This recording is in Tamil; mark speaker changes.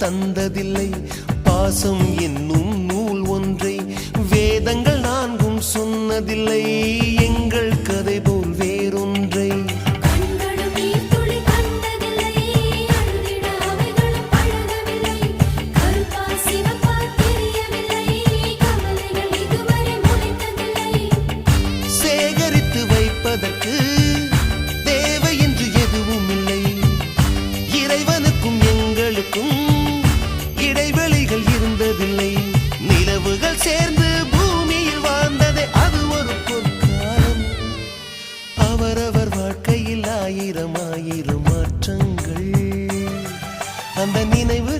Speaker 1: தந்ததில்லை. பாசம் என்னும் நூல் ஒன்றை வேதங்கள் நான்கும் சொன்னதில்லை. எங்கள் கதை போல் வேறொன்றை சேகரித்து வைப்பதற்கு தேவை என்று எதுவும் இல்லை. இறைவனுக்கும் எங்களுக்கும் இடைவெளிகள் இருந்ததில்லை. நிலவுகள் சேர்ந்து பூமியில் வாழ்ந்ததே அது ஒரு பொற்காலம். அவரவர் வாழ்க்கையில் ஆயிரம் ஆயிரம் மாற்றங்கள். அந்த நினைவு